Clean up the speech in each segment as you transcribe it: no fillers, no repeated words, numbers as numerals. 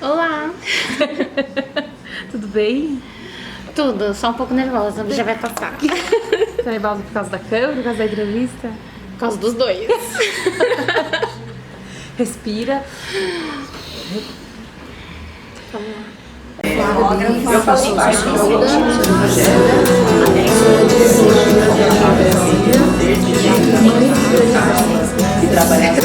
Olá! Tudo bem? Tudo, só um pouco nervosa, mas já vai passar. Tá nervosa por causa da câmera, por causa da entrevista? Por causa dos dois. Respira. Vamos lá. Eu faço parte do e trabalhar.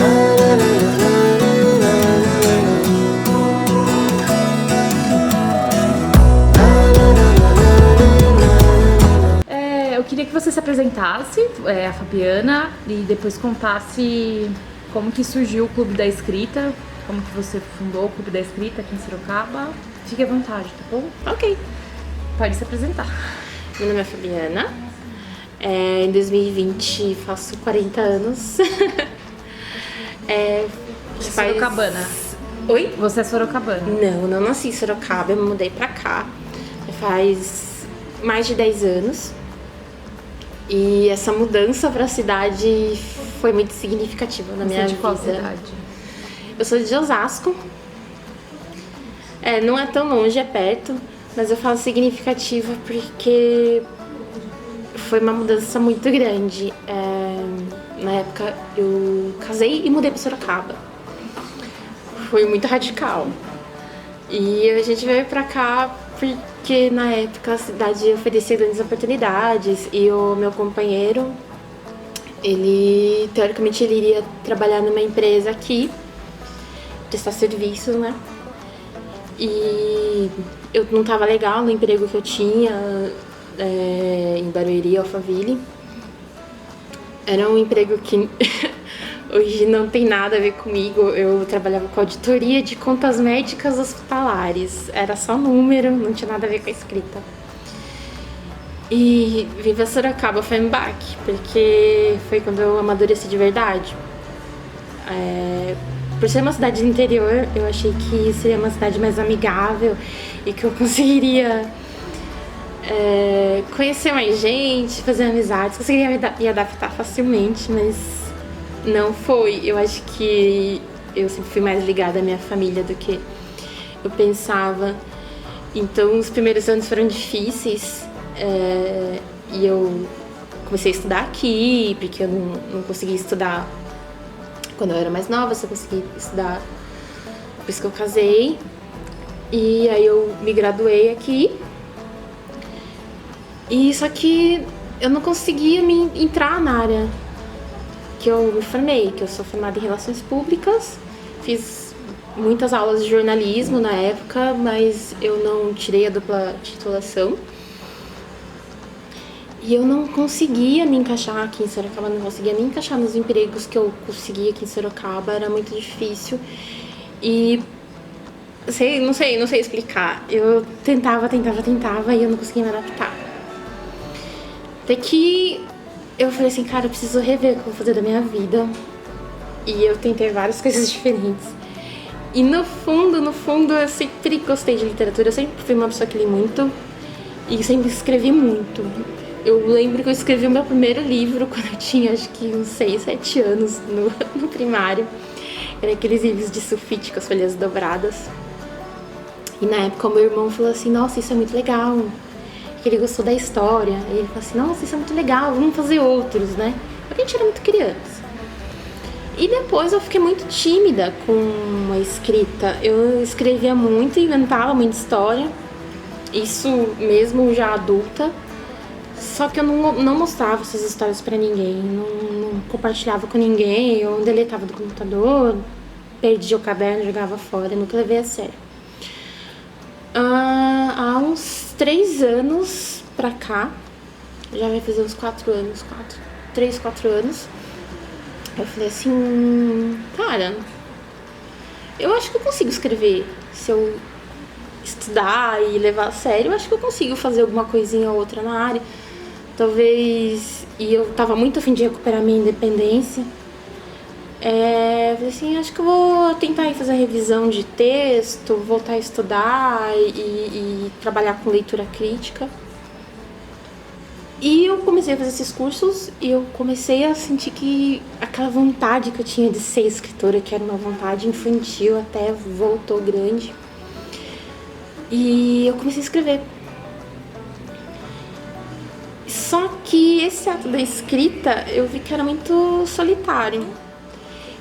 Eu queria que você se apresentasse, a Fabiana, e depois contasse como que surgiu o Clube da Escrita, como que você fundou o Clube da Escrita aqui em Sorocaba. Fique à vontade, tá bom? Ok. Pode se apresentar. Meu nome é Fabiana. Em 2020 faço 40 anos. Sorocabana. Oi? Você é sorocabana? Não nasci em Sorocaba, eu me mudei pra cá. Faz mais de 10 anos. E essa mudança pra cidade foi muito significativa na minha vida. Você é de qual cidade? Eu sou de Osasco. Não é tão longe, é perto, mas eu falo significativa porque foi uma mudança muito grande. Na época eu casei e mudei para Sorocaba. Foi muito radical. E a gente veio pra cá porque na época a cidade oferecia grandes oportunidades e o meu companheiro, teoricamente ele iria trabalhar numa empresa aqui, prestar serviços, né? E eu não tava legal no emprego que eu tinha em Barueri, Alphaville. Era um emprego que hoje não tem nada a ver comigo. Eu trabalhava com auditoria de contas médicas hospitalares. Era só número, não tinha nada a ver com a escrita. E vir pra Sorocaba foi um baque, porque foi quando eu amadureci de verdade. Por ser uma cidade do interior, eu achei que seria uma cidade mais amigável e que eu conseguiria conhecer mais gente, fazer amizades, conseguiria me adaptar facilmente, mas não foi. Eu acho que eu sempre fui mais ligada à minha família do que eu pensava. Então, os primeiros anos foram difíceis e eu comecei a estudar aqui, porque eu não conseguia estudar quando eu era mais nova, só consegui estudar depois que eu casei. E aí eu me graduei aqui. E só que eu não conseguia entrar na área que eu me formei, que eu sou formada em Relações Públicas. Fiz muitas aulas de jornalismo na época, mas eu não tirei a dupla titulação. E eu não conseguia me encaixar aqui em Sorocaba, não conseguia me encaixar nos empregos que eu conseguia aqui em Sorocaba, era muito difícil. E não sei explicar. Eu tentava e eu não conseguia me adaptar. Até que eu falei assim, cara, eu preciso rever o que eu vou fazer da minha vida. E eu tentei várias coisas diferentes. E no fundo, eu sempre gostei de literatura, eu sempre fui uma pessoa que li muito e sempre escrevi muito. Eu lembro que eu escrevi o meu primeiro livro quando eu tinha acho que uns 6, 7 anos no primário. Era aqueles livros de sulfite com as folhas dobradas. E na época o meu irmão falou assim, nossa, isso é muito legal. Que ele gostou da história. E ele falou assim, nossa, isso é muito legal, vamos fazer outros, né? Porque a gente era muito criança. E depois eu fiquei muito tímida com a escrita. Eu escrevia muito, inventava muita história. Isso mesmo já adulta. Só que eu não mostrava essas histórias pra ninguém, não compartilhava com ninguém, eu deletava do computador, perdia o caderno, jogava fora, nunca levei a sério. Há uns 3 anos pra cá, já vai fazer uns 4 anos, 3, 4 anos, eu falei assim, cara, eu acho que eu consigo escrever, se eu estudar e levar a sério, eu acho que eu consigo fazer alguma coisinha ou outra na área. Talvez, e eu tava muito a fim de recuperar minha independência. Falei assim, acho que eu vou tentar ir fazer revisão de texto, voltar a estudar e trabalhar com leitura crítica. E eu comecei a fazer esses cursos e eu comecei a sentir que aquela vontade que eu tinha de ser escritora, que era uma vontade infantil, até voltou grande. E eu comecei a escrever. Só que esse ato da escrita, eu vi que era muito solitário.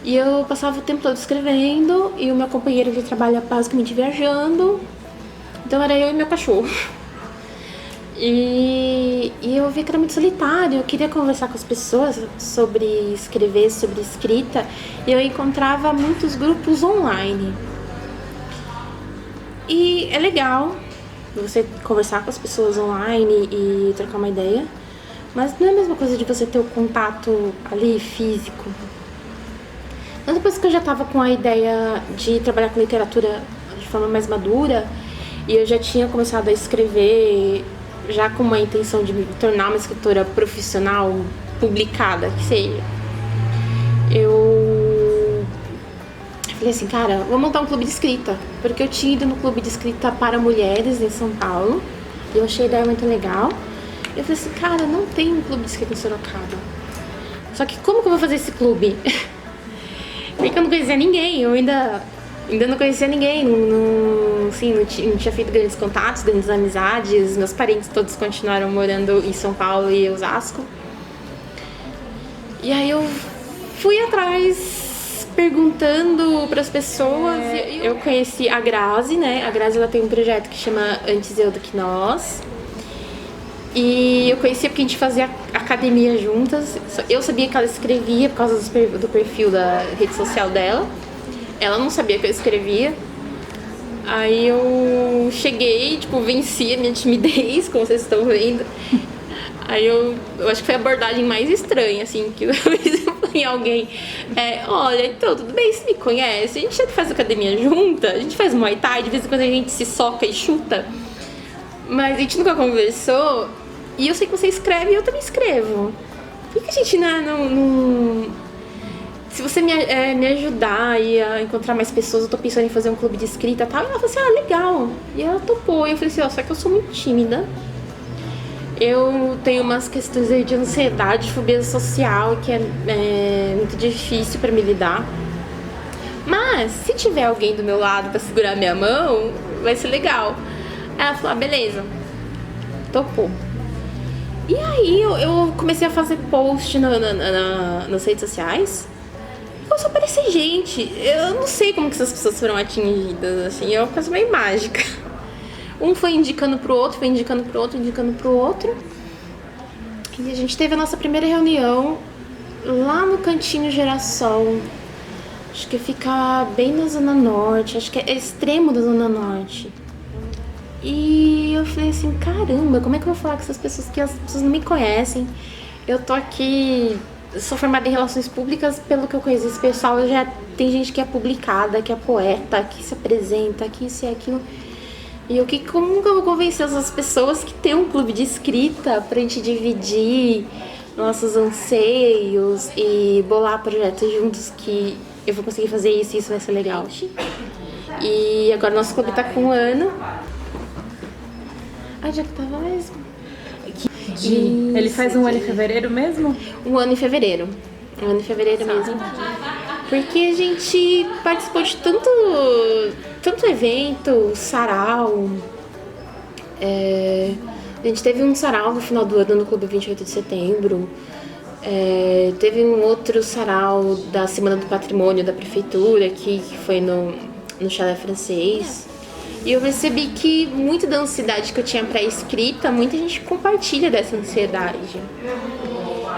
E eu passava o tempo todo escrevendo, e o meu companheiro, ele trabalha basicamente viajando. Então era eu e meu cachorro. E eu vi que era muito solitário, eu queria conversar com as pessoas sobre escrever, sobre escrita, e eu encontrava muitos grupos online. E é legal você conversar com as pessoas online e trocar uma ideia, mas não é a mesma coisa de você ter o contato ali físico. Então depois que eu já estava com a ideia de trabalhar com literatura de forma mais madura, e eu já tinha começado a escrever já com uma intenção de me tornar uma escritora profissional, publicada, que seja. Eu falei assim, cara, vou montar um clube de escrita. Porque eu tinha ido no clube de escrita para mulheres em São Paulo. E eu achei a ideia muito legal. E eu falei assim, cara, não tem um clube de escrita em Sorocaba. Só que como que eu vou fazer esse clube? Porque eu não conhecia ninguém, eu ainda não conhecia ninguém, não tinha feito grandes contatos, grandes amizades. Meus parentes todos continuaram morando em São Paulo e Osasco. E aí eu fui atrás perguntando para as pessoas. Eu conheci a Grazi, né? A Grazi, ela tem um projeto que chama Antes Eu do Que Nós. E eu conhecia porque a gente fazia academia juntas. Eu sabia que ela escrevia por causa do perfil da rede social dela. Ela não sabia que eu escrevia. Aí eu cheguei, tipo, venci a minha timidez, como vocês estão vendo. Aí eu acho que foi a abordagem mais estranha, assim, que eu fiz em alguém. Olha, então, tudo bem, você me conhece? A gente já faz academia junta, a gente faz Muay Thai, de vez em quando a gente se soca e chuta. Mas a gente nunca conversou. E eu sei que você escreve e eu também escrevo. Por que a gente não... Se você me ajudar a encontrar mais pessoas, eu tô pensando em fazer um clube de escrita e tal. E ela falou assim, legal. E ela topou. E eu falei assim, só que eu sou muito tímida. Eu tenho umas questões aí de ansiedade, fobia social, que é muito difícil pra me lidar. Mas, se tiver alguém do meu lado pra segurar minha mão, vai ser legal. Aí ela falou, beleza. Topou. E aí eu comecei a fazer post nas redes sociais. Começou a aparecer gente. Eu não sei como que essas pessoas foram atingidas, assim, é uma coisa meio mágica. Um foi indicando pro outro, foi indicando pro outro, indicando pro outro. E a gente teve a nossa primeira reunião lá no Cantinho Girassol. Acho que fica bem na Zona Norte, acho que é extremo da Zona Norte. E eu falei assim, caramba, como é que eu vou falar com essas pessoas que as pessoas não me conhecem? Eu tô aqui... Eu sou formada em relações públicas, pelo que eu conheço esse pessoal, já tem gente que é publicada, que é poeta, que se apresenta, que isso e aquilo. E como que eu vou convencer essas pessoas que tem um clube de escrita pra gente dividir nossos anseios e bolar projetos juntos que eu vou conseguir fazer isso e isso vai ser legal. E agora nosso clube tá com um ano. Já que tava mesmo. Ele faz um ano em fevereiro mesmo? Um ano em fevereiro. Mesmo. Porque a gente participou de tanto evento, sarau. A gente teve um sarau no final do ano no Clube 28 de Setembro. Teve um outro sarau da Semana do Patrimônio da Prefeitura, que foi no Chalé Francês. E eu percebi que muito da ansiedade que eu tinha pra escrita, muita gente compartilha dessa ansiedade.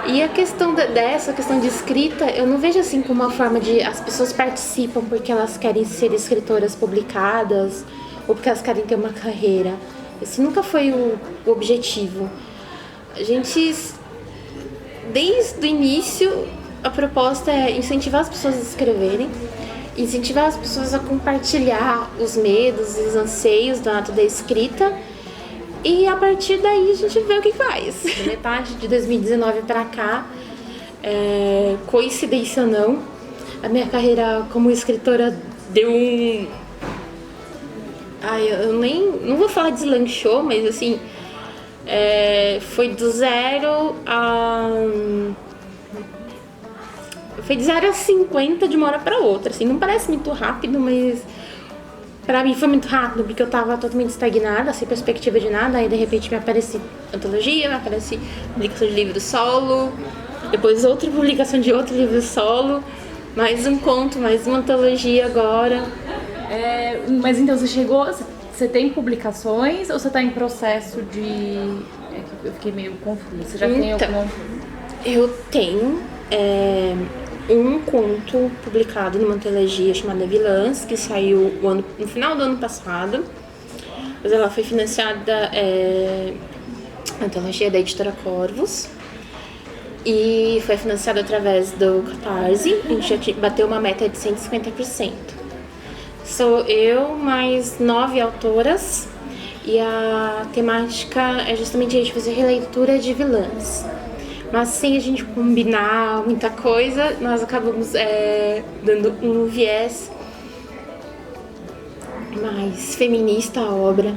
E a questão dessa questão de escrita, eu não vejo assim como uma forma de as pessoas participam porque elas querem ser escritoras publicadas ou porque elas querem ter uma carreira. Esse nunca foi o objetivo. A gente, desde o início, a proposta é incentivar as pessoas a escreverem, incentivar as pessoas a compartilhar os medos e os anseios do ato da escrita, e a partir daí a gente vê o que faz. Da metade de 2019 pra cá, coincidência ou não, a minha carreira como escritora deu um... eu não vou falar deslanchou, mas assim, foi do zero a... Foi de 0 a 50 de uma hora pra outra, assim, não parece muito rápido, mas Pra mim foi muito rápido, porque eu tava totalmente estagnada, sem perspectiva de nada. Aí de repente me aparece antologia, me aparece publicação de livro solo, depois outra publicação de outro livro solo, mais um conto, mais uma antologia agora. Mas então você tem publicações ou você tá em processo de... Eu fiquei meio confusa. Você já tem alguma... Eu tenho um conto publicado numa antologia chamada Vilãs, que saiu no final do ano passado. Mas ela foi financiada, a antologia da editora Corvos. E foi financiada através do Catarse. A gente já bateu uma meta de 150%. Sou eu mais 9 autoras. E a temática é justamente a gente fazer releitura de vilãs. Mas sem a gente combinar muita coisa, nós acabamos dando um viés mais feminista à obra.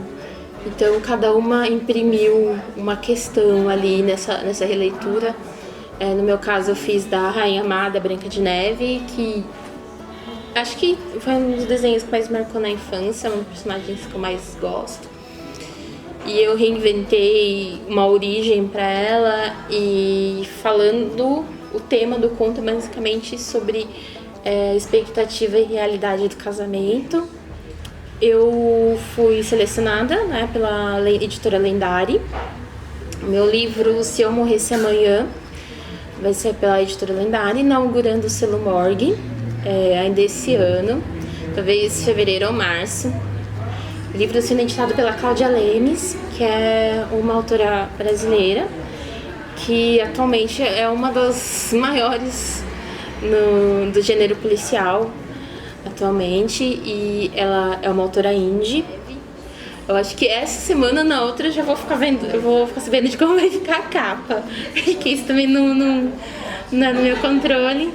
Então cada uma imprimiu uma questão ali nessa releitura. No meu caso eu fiz da Rainha Amada, Branca de Neve, que acho que foi um dos desenhos que mais marcou na infância, um dos personagens que eu mais gosto. E eu reinventei uma origem para ela e falando o tema do conto é basicamente sobre expectativa e realidade do casamento. Eu fui selecionada, né, pela editora Lendari. O meu livro Se Eu Morresse Amanhã vai ser pela editora Lendari, inaugurando o selo Morgue ainda esse ano, talvez fevereiro ou março. O livro sendo editado pela Cláudia Lemes, que é uma autora brasileira, que atualmente é uma das maiores do gênero policial atualmente, e ela é uma autora indie. Eu acho que essa semana ou na outra eu vou ficar sabendo de como vai ficar a capa, porque isso também não é no meu controle.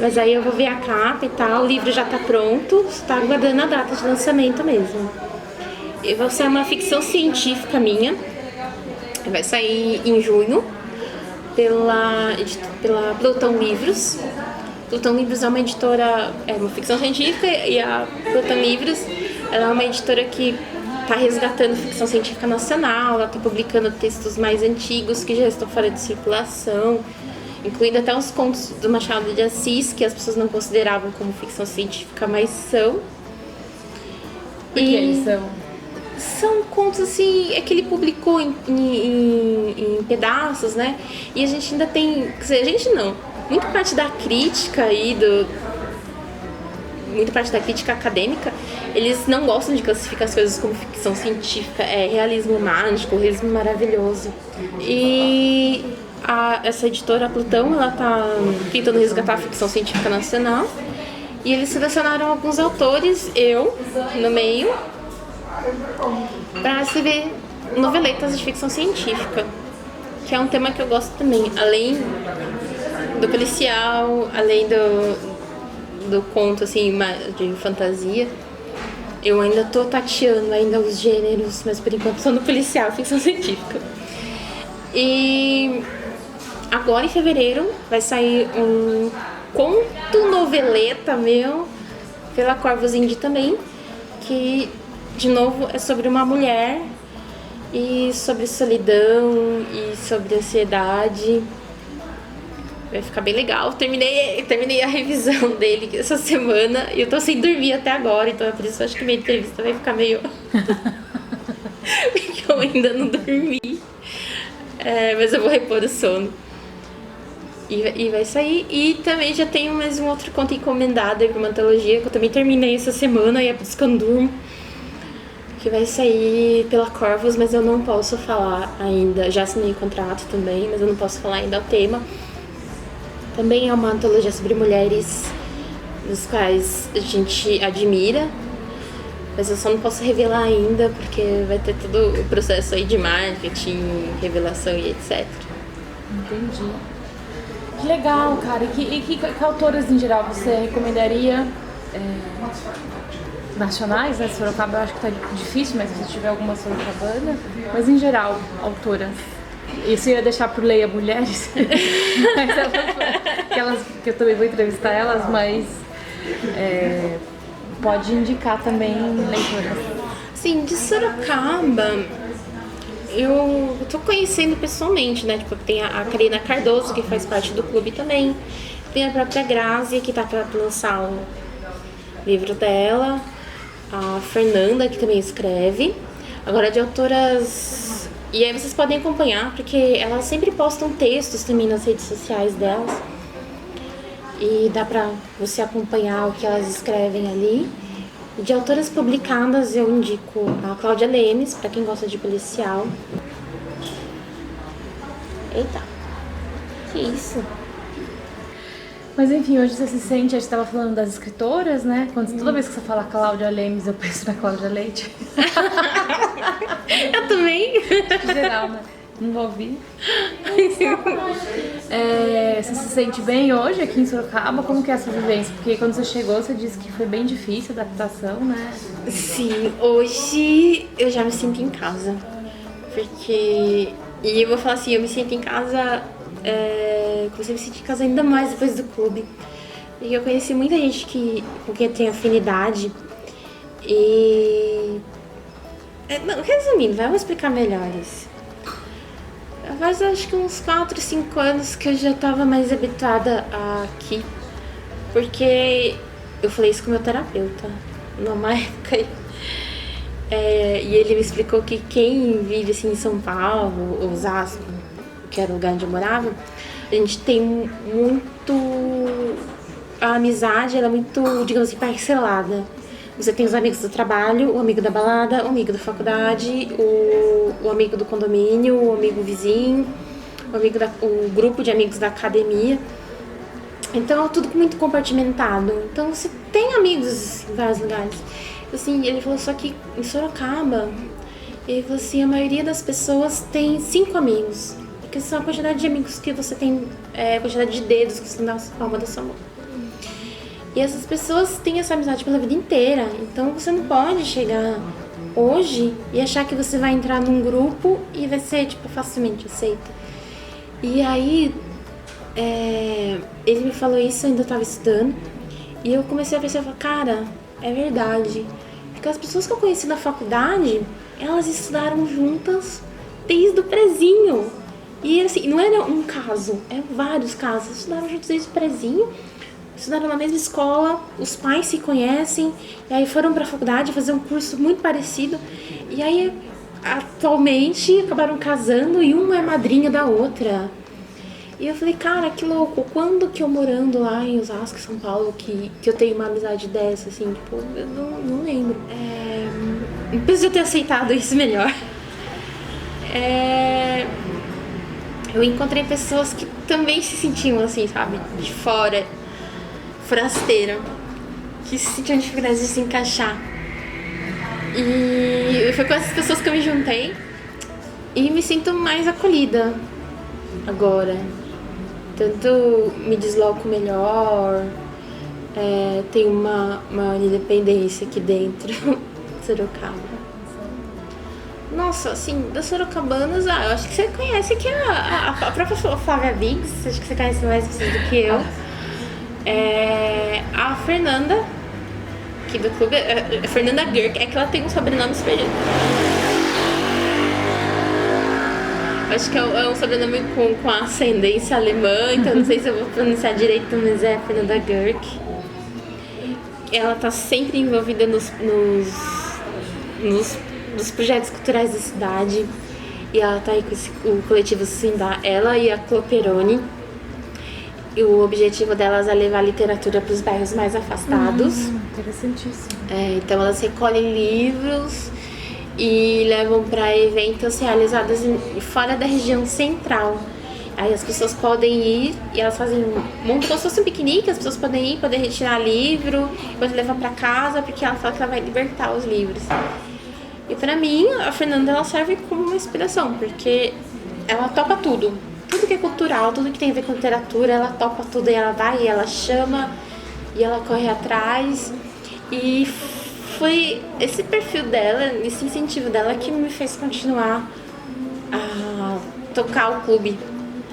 Mas aí eu vou ver a capa e tal, o livro já tá pronto, está aguardando a data de lançamento mesmo. E vai ser uma ficção científica minha, vai sair em junho pela Plutão Livros. Plutão Livros é uma editora, uma ficção científica, e a Plutão Livros ela é uma editora que está resgatando ficção científica nacional, ela está publicando textos mais antigos que já estão fora de circulação, incluindo até uns contos do Machado de Assis, que as pessoas não consideravam como ficção científica, mas são. Por que eles são? São contos assim, que ele publicou em pedaços, né? E a gente ainda tem, quer dizer, a gente não, muita parte da crítica muita parte da crítica acadêmica, eles não gostam de classificar as coisas como ficção científica, realismo mágico, realismo maravilhoso. E essa editora, a Plutão, ela tá tentando resgatar a ficção científica nacional. E eles selecionaram alguns autores, eu, no meio, para escrever noveletas de ficção científica, que é um tema que eu gosto também, além do policial, além do conto assim, de fantasia. Eu ainda tô tateando ainda os gêneros, mas por enquanto sou no policial, ficção científica. E agora em fevereiro vai sair um conto noveleta meu pela Corvos Indie também, que de novo é sobre uma mulher e sobre solidão e sobre ansiedade. Vai ficar bem legal. Terminei a revisão dele essa semana e eu tô sem dormir até agora, então é por isso que eu acho que minha entrevista vai ficar meio porque eu ainda não dormi. Mas eu vou repor o sono. E vai sair. E também já tenho mais um outro conto encomendado aí pra uma antologia que eu também terminei essa semana, e é por isso que eu não durmo, que vai sair pela Corvos, mas eu não posso falar ainda. Já assinei o contrato também, mas eu não posso falar ainda o tema. Também é uma antologia sobre mulheres dos quais a gente admira, mas eu só não posso revelar ainda, porque vai ter todo o processo aí de marketing, revelação e etc. Entendi. Que legal, cara. E que autoras em geral você recomendaria? Nacionais, né? Sorocaba eu acho que tá difícil, mas se tiver alguma sorocabana. Mas em geral, autoras. Isso eu ia deixar pro Leia Mulheres. Mas que eu também vou entrevistar elas, mas pode indicar também leitoras. Sim, de Sorocaba, eu tô conhecendo pessoalmente, né? Tipo, tem a Karina Cardoso, que faz parte do clube também. Tem a própria Grazi, que tá pra lançar o livro dela. A Fernanda, que também escreve. Agora, de autoras... E aí vocês podem acompanhar, porque elas sempre postam textos também nas redes sociais delas. E dá pra você acompanhar o que elas escrevem ali. De autoras publicadas, eu indico a Cláudia Lemes, pra quem gosta de policial. Eita, que isso? Mas enfim, hoje você se sente, a gente estava falando das escritoras, né? Toda vez que você fala Cláudia Lemes, eu penso na Cláudia Leite. Eu também. Em geral, né? Não vou ouvir. Você se sente bem hoje aqui em Sorocaba? Como que é essa vivência? Porque quando você chegou, você disse que foi bem difícil a adaptação, né? Sim, hoje eu já me sinto em casa. Porque... E eu vou falar assim, eu me sinto em casa... comecei a me sentir em casa ainda mais depois do clube. E eu conheci muita gente com quem eu tenho afinidade. E... Não, resumindo, vamos explicar melhor isso. Faz acho que uns 4, 5 anos que eu já tava mais habituada aqui. Porque eu falei isso com o meu terapeuta numa época. E ele me explicou que quem vive assim em São Paulo, Osasco, que era o lugar onde eu morava, a gente tem muito... A amizade, ela é muito, digamos assim, parcelada. Você tem os amigos do trabalho, o amigo da balada, o amigo da faculdade, o amigo do condomínio, o amigo vizinho, o grupo de amigos da academia. Então é tudo muito compartimentado. Então você tem amigos em vários lugares. Assim, ele falou só que em Sorocaba, ele falou assim, a maioria das pessoas tem 5 amigos. Porque são a quantidade de amigos que você tem, a quantidade de dedos que você tem na palma da sua mão. E essas pessoas têm essa amizade pela vida inteira. Então você não pode chegar hoje e achar que você vai entrar num grupo e vai ser, tipo, facilmente aceita. E aí, ele me falou isso, eu ainda estava estudando. E eu comecei a pensar, cara, é verdade. Porque as pessoas que eu conheci na faculdade, elas estudaram juntas desde o prezinho. E assim, não era um caso, eram vários casos. Estudaram juntos desde o prezinho, estudaram na mesma escola, os pais se conhecem, e aí foram pra faculdade fazer um curso muito parecido. E aí, atualmente, acabaram casando e uma é madrinha da outra. E eu falei, cara, que louco, quando que eu morando lá em Osasco, São Paulo, que eu tenho uma amizade dessa, assim, tipo, eu não lembro. Depois de eu ter aceitado isso melhor, eu encontrei pessoas que também se sentiam assim, sabe, de fora, forasteira, que se sentiam dificuldade de se encaixar. E foi com essas pessoas que eu me juntei e me sinto mais acolhida agora. Tanto me desloco melhor, tenho uma independência aqui dentro de Sorocaba. Nossa, assim, das sorocabanas, eu acho que você conhece aqui a própria Flávia Biggs, acho que você conhece mais vocês do que eu. A Fernanda, aqui do clube, a Fernanda Gurk, é que ela tem um sobrenome super... Acho que é um sobrenome com ascendência alemã, então não sei se eu vou pronunciar direito, mas é Fernanda Gurk. Ela tá sempre envolvida nos projetos culturais da cidade. E ela tá aí com o coletivo Sindá, ela e a Cloperoni. E o objetivo delas é levar a literatura para os bairros mais afastados. Interessantíssimo. Então elas recolhem livros e levam para eventos realizados fora da região central. Aí as pessoas podem ir e elas montam como se fosse um piquenique, as pessoas podem ir, podem retirar livro, podem levar para casa, porque ela fala que ela vai libertar os livros. E pra mim, a Fernanda, ela serve como uma inspiração, porque ela topa tudo. Tudo que é cultural, tudo que tem a ver com literatura, ela topa tudo. E ela vai, e ela chama, e ela corre atrás. E foi esse perfil dela, esse incentivo dela que me fez continuar a tocar o clube.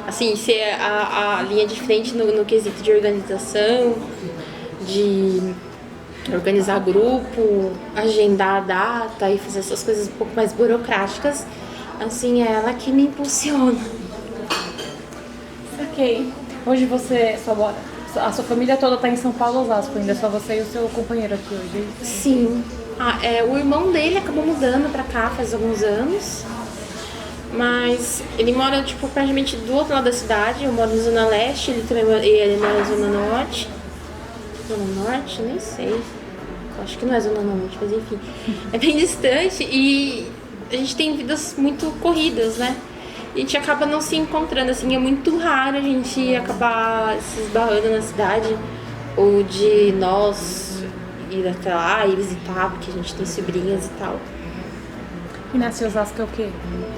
Assim, ser a linha de frente no quesito de organização, de organizar grupo, agendar a data e fazer essas coisas um pouco mais burocráticas, assim, é ela que me impulsiona. Ok. Hoje a sua família toda tá em São Paulo, Osasco, ainda só você e o seu companheiro aqui hoje. Sim. O irmão dele acabou mudando pra cá faz alguns anos, mas ele mora, tipo, praticamente do outro lado da cidade. Eu moro na Zona Leste, ele mora na Zona Norte. Zona Norte? Nem sei. Acho que não é Zona Norte, mas enfim. É bem distante e a gente tem vidas muito corridas, né? A gente acaba não se encontrando, assim, é muito raro a gente acabar se esbarrando na cidade ou de nós ir até lá e visitar, porque a gente tem sobrinhas e tal. E nasce em Osasco é o quê?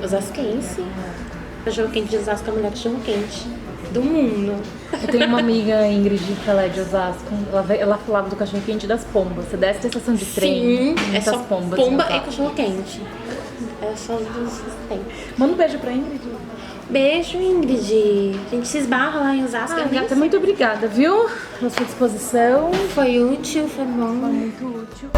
Osasquense. Cachorro quente de Osasco é o melhor cachorro quente do mundo. Eu tenho uma amiga, Ingrid, que ela é de Osasco. Ela falava do cachorro quente das pombas. Você desce da estação de trem, Sim, é muitas só pombas. pomba e cachorro quente. É só os dois que tem. Manda um beijo pra Ingrid. Beijo, Ingrid. A gente se esbarra lá em Osasco. eu nem Gata, sei. muito obrigada, viu? Pela sua disposição. Foi útil, foi bom. Muito útil.